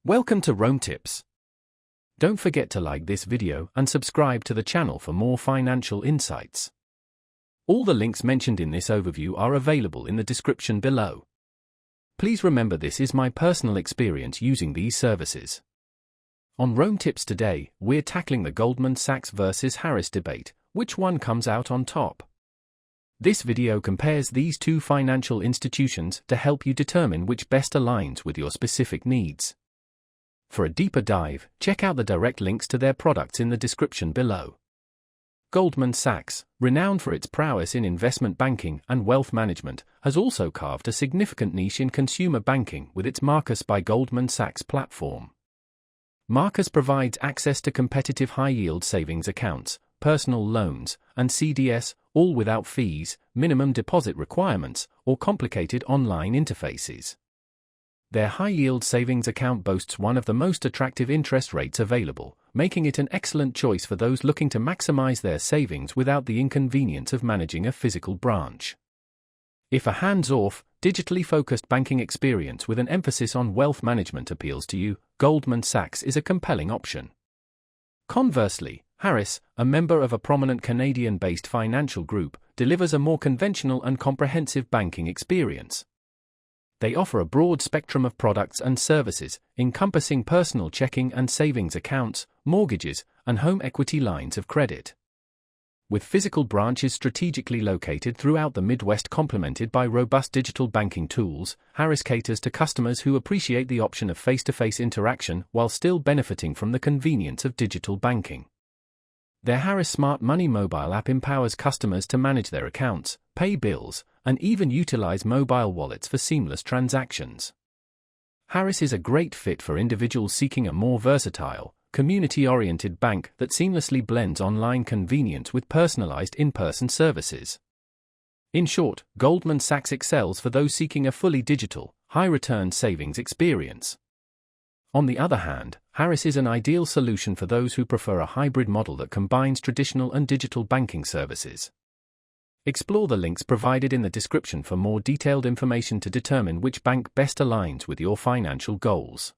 Welcome to Rome Tips. Don't forget to like this video and subscribe to the channel for more financial insights. All the links mentioned in this overview are available in the description below. Please remember this is my personal experience using these services. On Rome Tips today, we're tackling the Goldman Sachs versus Harris debate, which one comes out on top. This video compares these two financial institutions to help you determine which best aligns with your specific needs. For a deeper dive, check out the direct links to their products in the description below. Goldman Sachs, renowned for its prowess in investment banking and wealth management, has also carved a significant niche in consumer banking with its Marcus by Goldman Sachs platform. Marcus provides access to competitive high-yield savings accounts, personal loans, and CDS, all without fees, minimum deposit requirements, or complicated online interfaces. Their high-yield savings account boasts one of the most attractive interest rates available, making it an excellent choice for those looking to maximize their savings without the inconvenience of managing a physical branch. If a hands-off, digitally focused banking experience with an emphasis on wealth management appeals to you, Goldman Sachs is a compelling option. Conversely, Harris, a member of a prominent Canadian-based financial group, delivers a more conventional and comprehensive banking experience. They offer a broad spectrum of products and services, encompassing personal checking and savings accounts, mortgages, and home equity lines of credit. With physical branches strategically located throughout the Midwest complemented by robust digital banking tools, Harris caters to customers who appreciate the option of face-to-face interaction while still benefiting from the convenience of digital banking. Their Harris Smart Money mobile app empowers customers to manage their accounts, pay bills, and even utilize mobile wallets for seamless transactions. Harris is a great fit for individuals seeking a more versatile, community-oriented bank that seamlessly blends online convenience with personalized in-person services. In short, Goldman Sachs excels for those seeking a fully digital, high-return savings experience. On the other hand, Harris is an ideal solution for those who prefer a hybrid model that combines traditional and digital banking services. Explore the links provided in the description for more detailed information to determine which bank best aligns with your financial goals.